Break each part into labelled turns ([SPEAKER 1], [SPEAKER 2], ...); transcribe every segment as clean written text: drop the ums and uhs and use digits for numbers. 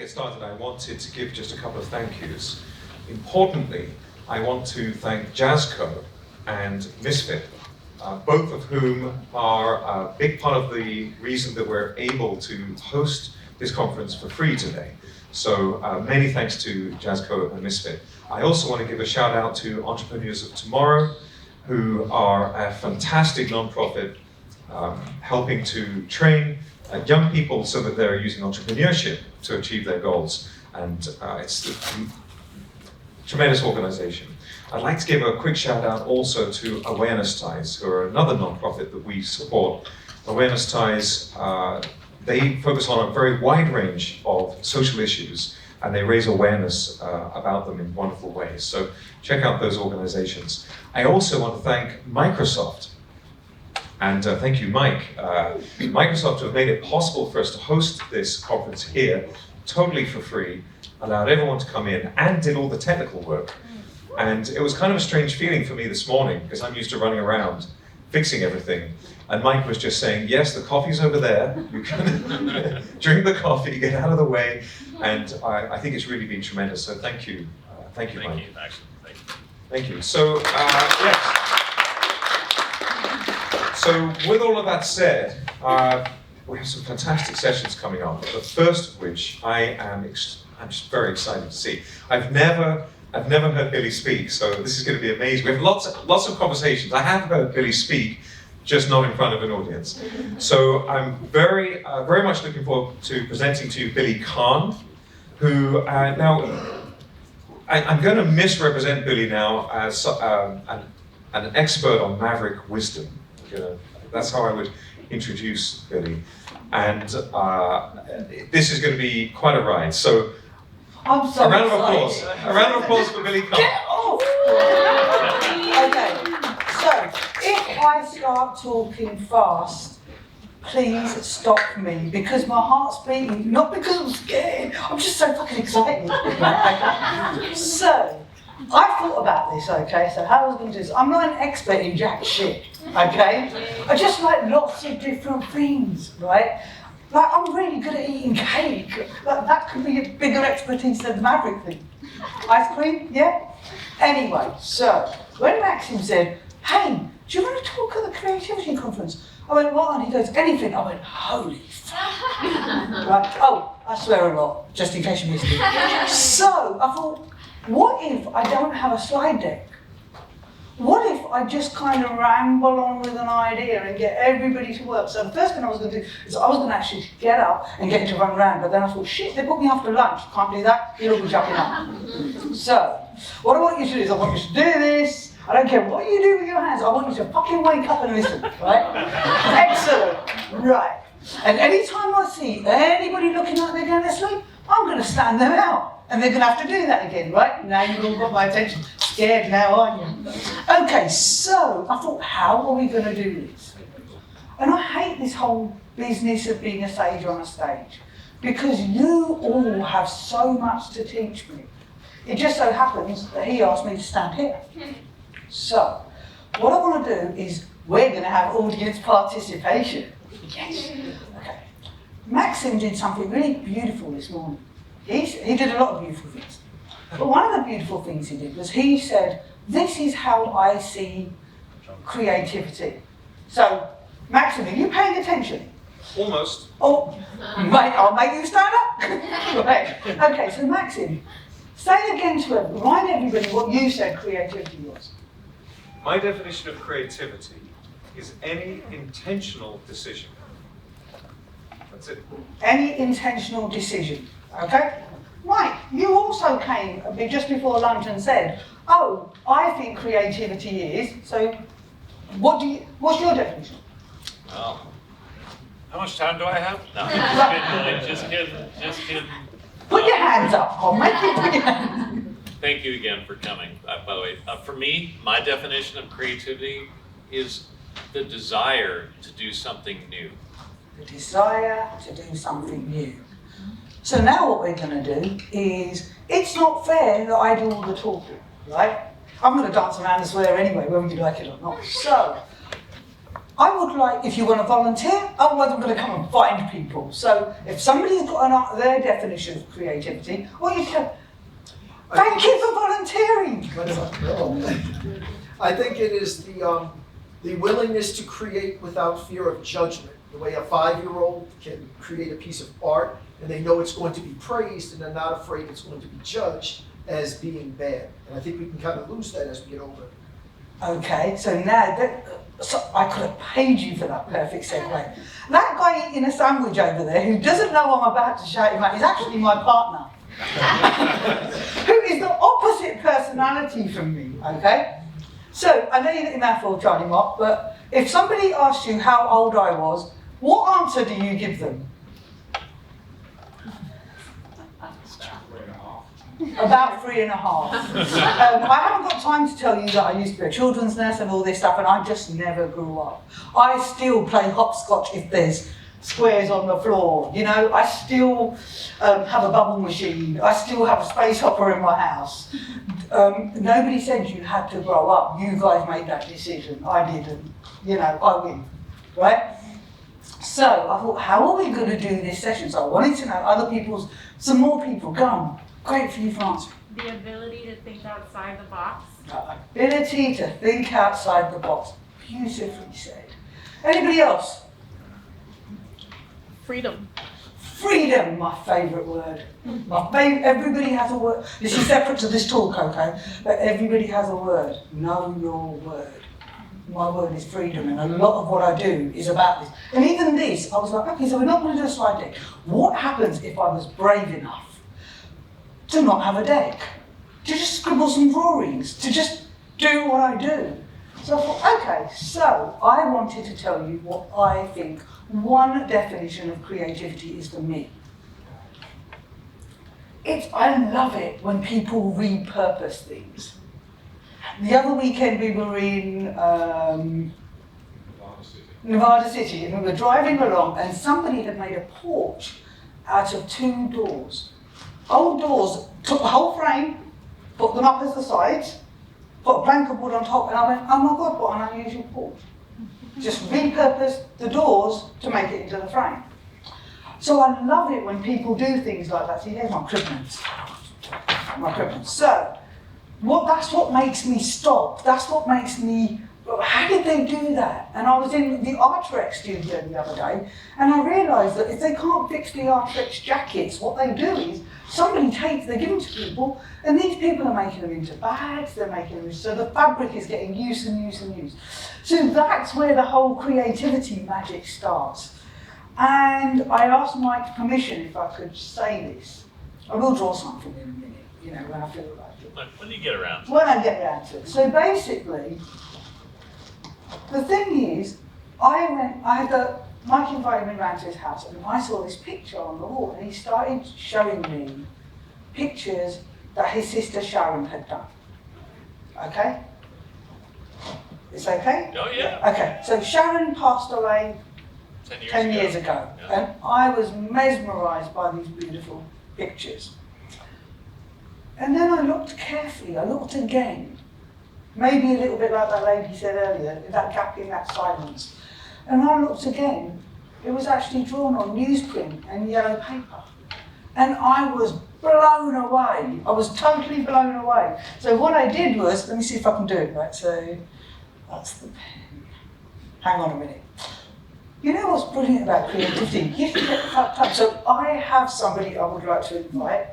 [SPEAKER 1] get started, I wanted to give just a couple of thank yous. Importantly, I want to thank Jazzco and Misfit, both of whom are a big part of the reason that we're able to host this conference for free today. So many thanks to Jazzco and Misfit. I also want to give a shout out to Entrepreneurs of Tomorrow, who are a fantastic nonprofit helping to train young people so that they're using entrepreneurship to achieve their goals. And it's a tremendous organization. I'd like to give a quick shout out also to Awareness Ties, who are another nonprofit that we support. Awareness Ties, they focus on a very wide range of social issues, and they raise awareness about them in wonderful ways. So check out those organizations. I also want to thank Microsoft. And thank you, Mike. Microsoft have made it possible for us to host this conference here, totally for free, allowed everyone to come in, and did all the technical work. And it was kind of a strange feeling for me this morning, because I'm used to running around, fixing everything. And Mike was just saying, yes, the coffee's over there, you can drink the coffee, get out of the way. And I think it's really been tremendous, so thank you. Thank you, Mike.
[SPEAKER 2] Thank you, actually.
[SPEAKER 1] Thank you. So, yes. So with all of that said, we have some fantastic sessions coming up. The first of which I'm just very excited to see. I've never heard Billie speak, so this is going to be amazing. We have lots of conversations. I have heard Billie speak, just not in front of an audience. So I'm very much looking forward to presenting to you Billie Carn, who now I'm going to misrepresent Billie now as an expert on Maverick Wisdom. That's how I would introduce Billie. And this is going to be quite a ride. So
[SPEAKER 3] I'm so
[SPEAKER 1] a round of
[SPEAKER 3] excited.
[SPEAKER 1] applause. A round of applause for Billie Carn.
[SPEAKER 3] Get off! Okay, so if I start talking fast, please stop me, because my heart's beating, not because I'm scared, I'm just so fucking excited. So, I've thought about this, okay, so how I was going to do this. I'm not an expert in jack shit, okay? I just like lots of different things, right? Like, I'm really good at eating cake. Like, that could be a bigger expertise than the Maverick thing. Ice cream, yeah? Anyway, so, when Maxim said, hey, do you want to talk at the creativity conference? I went, what? And he goes, anything. I went, holy fuck. Right? Oh, I swear a lot, just in case you missed it. So, I thought, what if I don't have a slide deck? What if I just kind of ramble on with an idea and get everybody to work? So the first thing I was going to do is I was going to actually get up and get to run around, but then I thought, shit, they put me after lunch, can't do that, you'll be jumping up. So, what I want you to do is I want you to do this. I don't care what you do with your hands, I want you to fucking wake up and listen, right? Excellent, right. And anytime I see anybody looking like they're going to sleep, I'm going to stand them out. And they're going to have to do that again, right? Now you've all got my attention. Scared now, aren't you? Okay, so I thought, how are we going to do this? And I hate this whole business of being a sage on a stage, because you all have so much to teach me. It just so happens that he asked me to stand here. So, what I want to do is, we're going to have audience participation. Yes. Okay. Maxim did something really beautiful this morning. He did a lot of beautiful things. But one of the beautiful things he did was he said, this is how I see creativity. So, Maxim, are you paying attention?
[SPEAKER 1] Almost.
[SPEAKER 3] Oh, mate, I'll make you stand up. Right. Okay, so Maxim, say again to everyone, remind everybody what you said creativity was.
[SPEAKER 1] My definition of creativity is any intentional decision. That's it.
[SPEAKER 3] Any intentional decision. Okay? Mike, you also came just before lunch and said, oh, I think creativity is, so what's your definition?
[SPEAKER 2] Well, how much time do I have? No, just kidding.
[SPEAKER 3] Put your hands up, I'll make you put your hands up.
[SPEAKER 2] Thank you again for coming. By the way, for me, my definition of creativity is the desire to do something new.
[SPEAKER 3] The desire to do something new. So now what we're going to do is, it's not fair that I do all the talking, right? I'm going to dance around and swear anyway, whether you like it or not. So, I would like, if you want to volunteer, otherwise I'm going to come and find people. So if somebody's got their definition of creativity, what you say, thank you for volunteering.
[SPEAKER 4] I think it is the willingness to create without fear of judgment. The way a 5-year-old can create a piece of art and they know it's going to be praised and they're not afraid it's going to be judged as being bad. And I think we can kind of lose that as we get older.
[SPEAKER 3] Okay, so now so I could have paid you for that perfect segue. That guy eating a sandwich over there who doesn't know I'm about to shout him out is actually my partner. Who is the opposite personality from me, okay? So, I know you're getting that for Charlie Mott, but if somebody asked you how old I was, what answer do you give them? About 3.5. I haven't got time to tell you that I used to be a children's nurse and all this stuff, and I just never grew up. I still play hopscotch if there's squares on the floor, you know. I still have a bubble machine. I still have a space hopper in my house. Nobody said you had to grow up. You guys made that decision. I didn't. You know, I win, right? So I thought, how are we going to do this session? So I wanted to know some more people. Go on. Great for you for answering.
[SPEAKER 5] The ability to think outside the box.
[SPEAKER 3] Ability to think outside the box. Beautifully said. Anybody else?
[SPEAKER 5] Freedom.
[SPEAKER 3] Freedom, my favourite word. Everybody has a word. This is separate to this talk, okay? But everybody has a word. Know your word. My word is freedom, and a lot of what I do is about this. And even this, I was like, okay, so we're not going to do a slide deck. What happens if I was brave enough to not have a deck? To just scribble some drawings, to just do what I do. So I thought, okay, so I wanted to tell you what I think one definition of creativity is for me. I love it when people repurpose things. The other weekend we were in Nevada City, and we were driving along, and somebody had made a porch out of 2 doors. Old doors, took the whole frame, put them up as the sides, put a plank of wood on top, and I went, oh my God, what an unusual porch. Just repurpose the doors to make it into the frame. So I love it when people do things like that. See, here's my crib notes. My crib notes. So, that's what makes me stop. That's what makes me, how did they do that? And I was in the Artrex studio the other day, and I realised that if they can't fix the Artrex jackets, what they do is, they give them to people, and these people are making them into bags, they're making them, so the fabric is getting used and used and used. So that's where the whole creativity magic starts. And I asked Mike permission if I could say this. I will draw something in a minute, you know, when I feel like it.
[SPEAKER 2] When you get around to it.
[SPEAKER 3] When I get around to it. So basically, the thing is, Mike invited me round to his house, and I saw this picture on the wall, and he started showing me pictures that his sister Sharon had done. Okay? It's okay?
[SPEAKER 2] Oh, yeah.
[SPEAKER 3] Okay, so Sharon passed away 10 years ago,
[SPEAKER 2] Yeah.
[SPEAKER 3] and I was mesmerised by these beautiful pictures. And then I looked carefully, I looked again, maybe a little bit like that lady said earlier, that gap in that silence. And I looked again, it was actually drawn on newsprint and yellow paper. And I was blown away. I was totally blown away. So what I did was, let me see if I can do it, right? So that's the pen. Hang on a minute. You know what's brilliant about creativity? You can get fucked up. So I have somebody I would like to invite.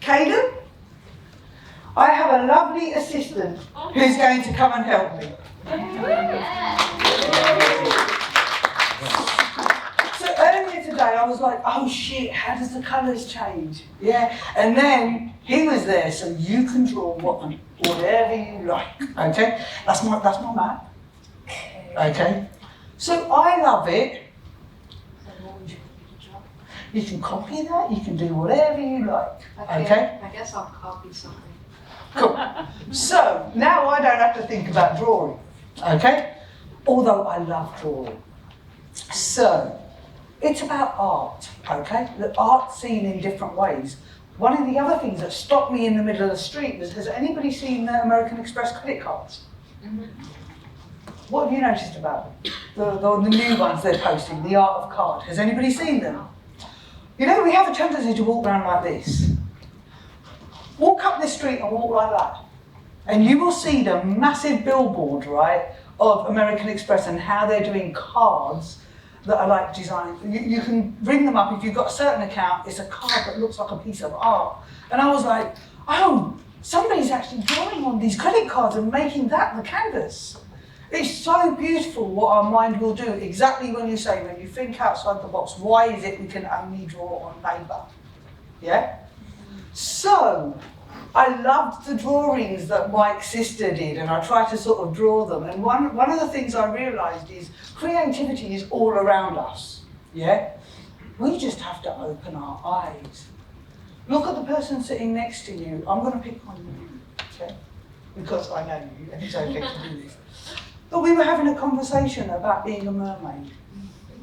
[SPEAKER 3] Caden, I have a lovely assistant who's going to come and help me. So earlier today I was like, oh shit, how does the colours change? Yeah, and then he was there, so you can draw whatever you like. Okay, that's my map. Okay, so I love it. You can copy that. You can do whatever you like. Okay.
[SPEAKER 6] I guess I'll copy something.
[SPEAKER 3] Cool. So now I don't have to think about drawing. Okay, although I love drawing. So it's about art. Okay, the art seen in different ways. One of the other things that stopped me in the middle of the street was, has anybody seen the American Express credit cards? What have you noticed about them? The new ones they're posting, the art of card. Has anybody seen them? You know, we have a tendency to walk around like this. Walk up this street and walk like that. And you will see the massive billboard, right, of American Express and how they're doing cards that are like designed. You can ring them up if you've got a certain account. It's a card that looks like a piece of art. And I was like, oh, somebody's actually drawing on these credit cards and making that the canvas. It's so beautiful what our mind will do. Exactly when you say, when you think outside the box, why is it we can only draw on paper? Yeah? So, I loved the drawings that Mike's sister did, and I tried to sort of draw them. And one of the things I realised is creativity is all around us. Yeah? We just have to open our eyes. Look at the person sitting next to you. I'm going to pick on you, okay? Because I know you, and it's okay to do this. But we were having a conversation about being a mermaid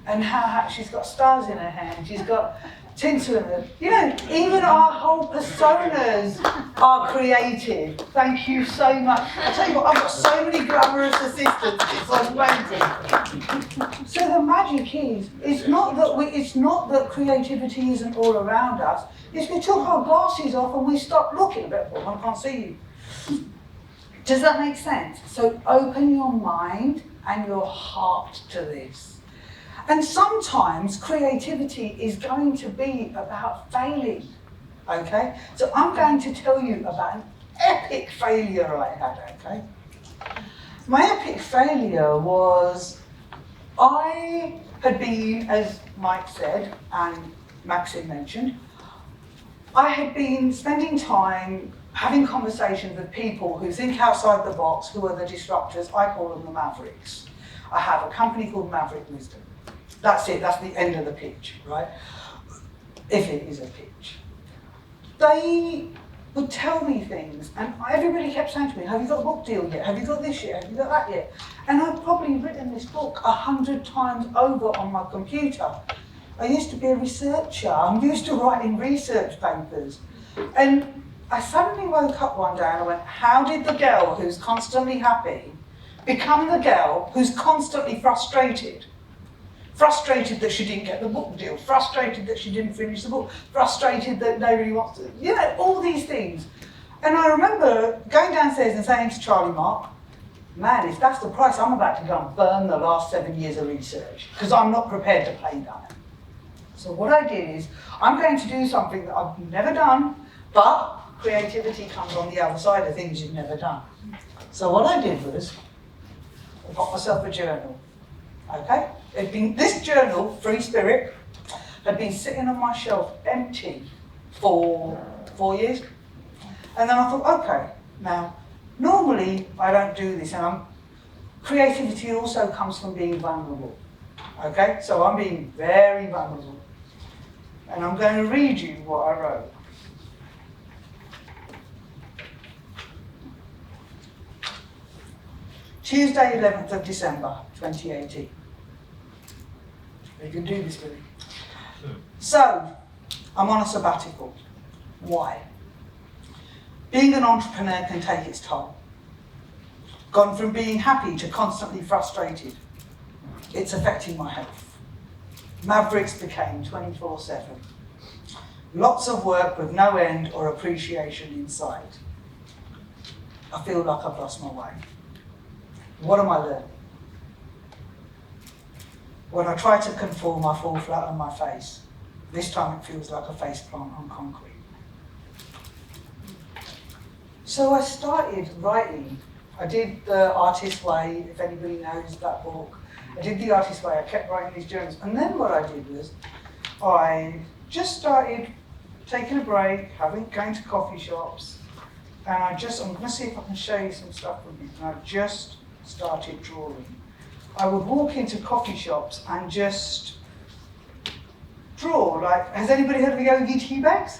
[SPEAKER 3] and how she's got stars in her hand, she's got tinsel in her. You know, even our whole personas are creative. Thank you so much. I tell you what, I've got so many glamorous assistants, it's amazing. So the magic is, it's not that creativity isn't all around us, it's we took our glasses off and we stopped looking. But I can't see you. Does that make sense? So open your mind and your heart to this. And sometimes creativity is going to be about failing, okay? So I'm going to tell you about an epic failure I had, okay? My epic failure was, I had been, as Mike said, and Maxine mentioned, I had been spending time having conversations with people who think outside the box, who are the disruptors. I call them the Mavericks. I have a company called Maverick Wisdom. That's it, that's the end of the pitch, right? If it is a pitch. They would tell me things, and everybody kept saying to me, have you got a book deal yet? Have you got this yet? Have you got that yet? And I've probably written this book 100 times over on my computer. I used to be a researcher. I'm used to writing research papers. And I suddenly woke up one day and I went, how did the girl who's constantly happy become the girl who's constantly frustrated? Frustrated that she didn't get the book deal, frustrated that she didn't finish the book, frustrated that nobody wants to, you know, all these things. And I remember going downstairs and saying to Charlie Mark, man, if that's the price, I'm about to go and burn the last 7 years of research, because I'm not prepared to pay that. So what I did is, I'm going to do something that I've never done, but creativity comes on the other side of things you've never done. So what I did was, I got myself a journal, okay? This journal, Free Spirit, had been sitting on my shelf empty for 4 years. And then I thought, okay, now, normally I don't do this, and creativity also comes from being vulnerable, okay? So I'm being very vulnerable. And I'm going to read you what I wrote. Tuesday, 11th of December, 2018. You can do this with me. So, I'm on a sabbatical. Why? Being an entrepreneur can take its toll. Gone from being happy to constantly frustrated. It's affecting my health. Mavericks became 24/7. Lots of work with no end or appreciation in sight. I feel like I've lost my way. What am I learning? When I try to conform, I fall flat on my face. This time it feels like a faceplant on concrete. So I started writing. I did The Artist's Way, if anybody knows that book. I did The Artist's Way, I kept writing these journals. And then what I did was, I just started taking a break, going to coffee shops, and I'm going to see if I can show you some stuff with you. And I just started drawing. I would walk into coffee shops and just draw. Like, has anybody heard of yogi tea bags?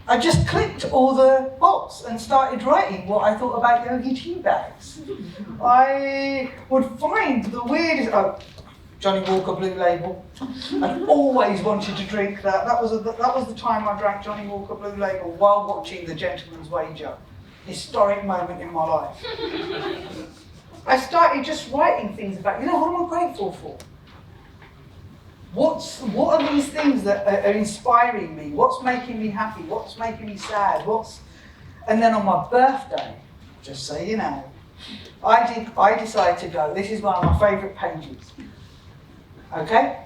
[SPEAKER 3] I just clicked all the box and started writing what I thought about yogi tea bags. I would find the weirdest, Johnny Walker Blue Label. I always wanted to drink that. That was the time I drank Johnny Walker Blue Label while watching The Gentleman's Wager. Historic moment in my life. I started just writing things about, what am I grateful for? What are these things that are inspiring me? What's making me happy? What's making me sad? And then on my birthday, just so you know, I decided to go. This is one of my favourite pages. Okay?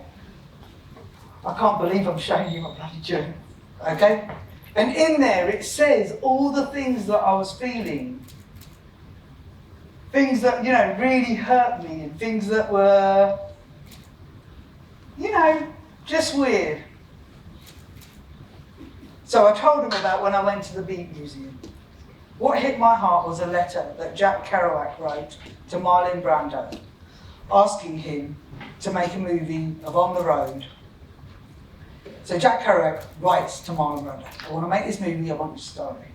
[SPEAKER 3] I can't believe I'm showing you my bloody journal. Okay? And in there it says all the things that I was feeling. Things that, really hurt me, and things that were, just weird. So I told him about when I went to the Beat Museum. What hit my heart was a letter that Jack Kerouac wrote to Marlon Brando, asking him to make a movie of On the Road. So Jack Kerouac writes to Marlon Brando, I want to make this movie, I want your story.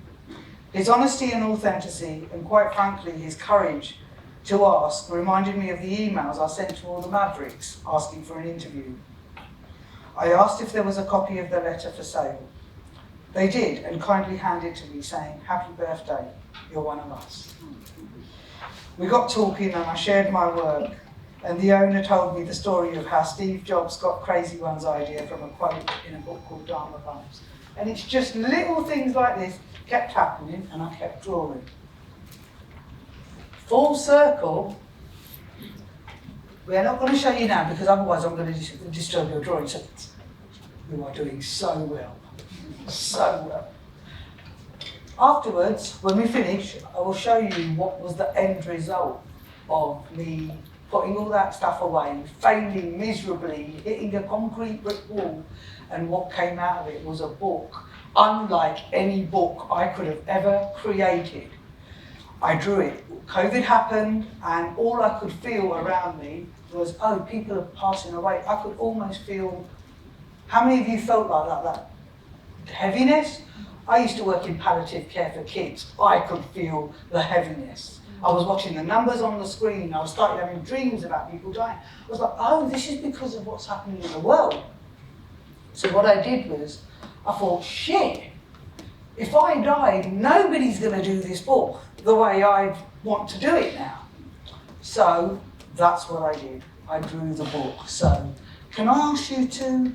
[SPEAKER 3] His honesty and authenticity, and quite frankly, his courage to ask, reminded me of the emails I sent to all the Mavericks asking for an interview. I asked if there was a copy of the letter for sale. They did, and kindly handed it to me, saying, happy birthday, you're one of us. We got talking and I shared my work, and the owner told me the story of how Steve Jobs got Crazy One's idea from a quote in a book called Dharma Bumps. And it's just little things like this kept happening, and I kept drawing. Full circle. We're not going to show you now because otherwise I'm going to disturb your drawing. So you are doing so well. So well. Afterwards, when we finish, I will show you what was the end result of me putting all that stuff away, failing miserably, hitting a concrete brick wall, and what came out of it was a book unlike any book I could have ever created. I drew it. COVID happened, and all I could feel around me was, oh, people are passing away. I could almost feel, how many of you felt like that heaviness? I used to work in palliative care for kids. I could feel the heaviness. I was watching the numbers on the screen. I was starting having dreams about people dying. I was like, oh, this is because of what's happening in the world. So what I did was, I thought, shit, if I died, nobody's going to do this book the way I want to do it now. So that's what I did. I drew the book. So can I ask you to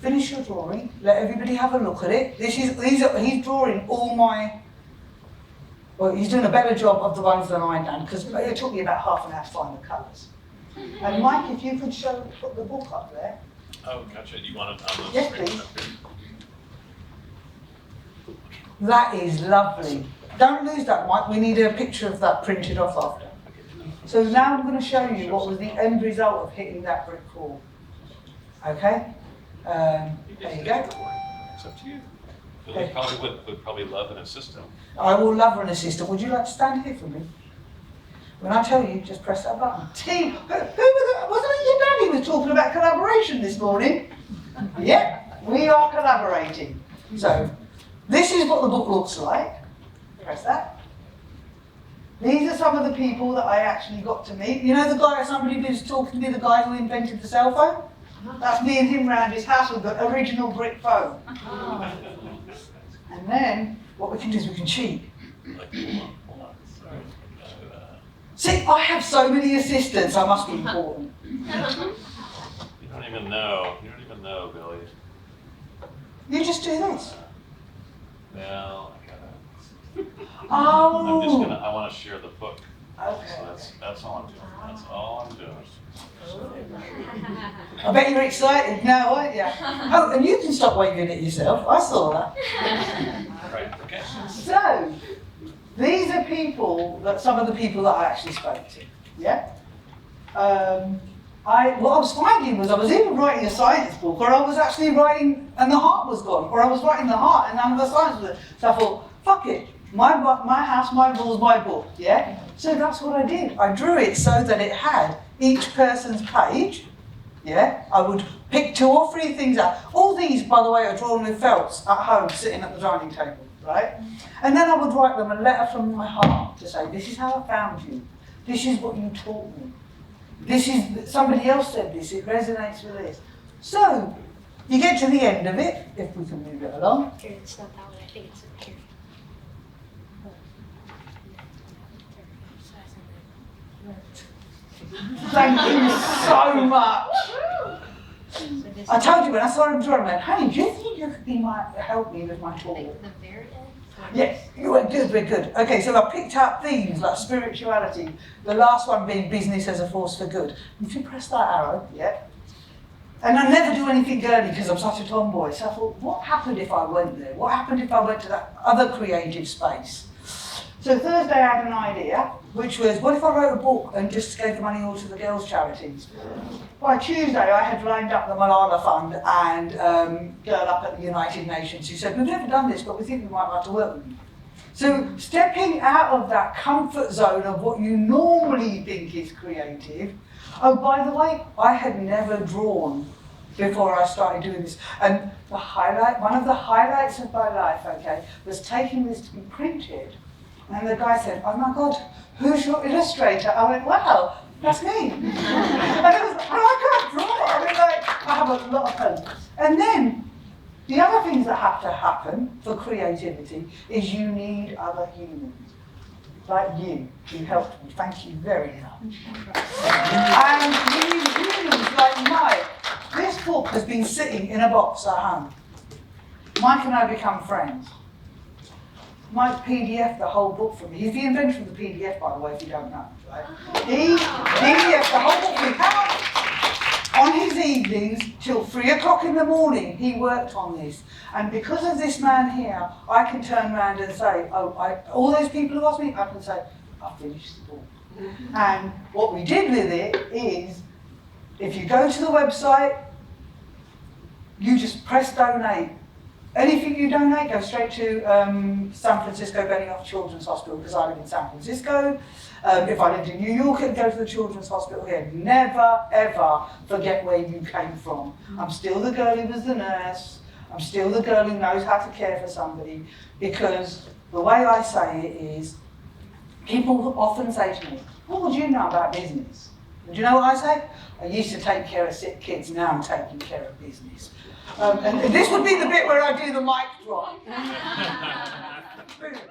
[SPEAKER 3] finish your drawing? Let everybody have a look at it. He's drawing all my, well, he's doing a better job of the ones than I've done, because it took me about half an hour to find the colours. And Mike, if you could put the book up there.
[SPEAKER 2] Oh, gotcha. You want it on the
[SPEAKER 3] Yes,
[SPEAKER 2] screen
[SPEAKER 3] please.
[SPEAKER 2] up here?
[SPEAKER 3] That is lovely. Don't lose that, Mike. We need a picture of that printed off after. So now I'm going to show you what was the end result of hitting that brick wall. Okay? There you go.
[SPEAKER 2] It's up to you. Billy probably would probably love an assistant.
[SPEAKER 3] I will love an assistant. Would you like to stand here for me? When I tell you, just press that button. Team, wasn't it your daddy was talking about collaboration this morning? Yep, we are collaborating. So, this is what the book looks like. Press that. These are some of the people that I actually got to meet. You know the guy, somebody was talking to me, the guy who invented the cell phone? That's me and him round his house with the original brick phone. And then, what we can do is we can cheat.
[SPEAKER 2] Hold on. Sorry.
[SPEAKER 3] See, I have so many assistants, I must be important.
[SPEAKER 2] You don't even know, Billy.
[SPEAKER 3] You just do this.
[SPEAKER 2] Well,
[SPEAKER 3] Oh.
[SPEAKER 2] I want to share the book.
[SPEAKER 3] Okay.
[SPEAKER 2] So that's all I'm doing. That's all I'm doing.
[SPEAKER 3] I bet you're excited now, aren't you? Oh, and you can stop waving at yourself. I saw that.
[SPEAKER 2] Right, okay.
[SPEAKER 3] So, these are some of the people that I actually spoke to. Yeah? What I was finding was I was either writing a science book, or I was actually writing and the heart was gone, or I was writing the heart and none of the science was there. So I thought, fuck it. My house, my rules, my book, yeah? So that's what I did. I drew it so that it had each person's page, yeah? I would pick 2 or 3 things out. All these, by the way, are drawn with felts at home, sitting at the dining table, right? And then I would write them a letter from my heart to say, this is how I found you. This is what you taught me. Somebody else said this, it resonates with this. So, you get to the end of it, if we can move it along.
[SPEAKER 6] Here, it's not that one, I think it's here.
[SPEAKER 3] Thank you so much. I told you when I saw him drawing, I went, hey, do you think you could help me with my talk?
[SPEAKER 6] The very end?
[SPEAKER 3] Yes, you went good, we're good. Okay, so I picked up themes like spirituality, the last one being business as a force for good. If you press that arrow, yeah. And I never do anything girly because I'm such a tomboy. So I thought, what happened if I went there? What happened if I went to that other creative space? So Thursday I had an idea, which was, what if I wrote a book and just gave the money all to the girls' charities? By Tuesday I had lined up the Malala Fund and Girl Up at the United Nations who said, we've never done this, but we think we might like to work with you. So stepping out of that comfort zone of what you normally think is creative. Oh, by the way, I had never drawn before I started doing this. And one of the highlights of my life, okay, was taking this to be printed. And the guy said, oh my God, who's your illustrator? I went, wow, that's me. And I was like, oh, I can't draw. I mean, like, I have a lot of fun. And then, the other things that have to happen for creativity is you need other humans. Like you helped me. Thank you very much. And you need humans like Mike. This book has been sitting in a box at home. Mike and I become friends. Mike PDF the whole book for me. He's the inventor of the PDF, by the way, if you don't know. Right? He PDF the whole book for me. On his evenings, till 3 o'clock in the morning, he worked on this. And because of this man here, I can turn around and say, all those people who asked me, I can say, I finished the book. And what we did with it is, if you go to the website, you just press donate. Anything you donate goes straight to San Francisco Benioff Children's Hospital, because I live in San Francisco. If I lived in New York, it'd go to the Children's Hospital here. Never, ever forget where you came from. I'm still the girl who was the nurse. I'm still the girl who knows how to care for somebody, because the way I say it is, people often say to me, what would you know about business? And do you know what I say? I used to take care of sick kids, now I'm taking care of business. And this would be the bit where I do the mic drop. Brilliant.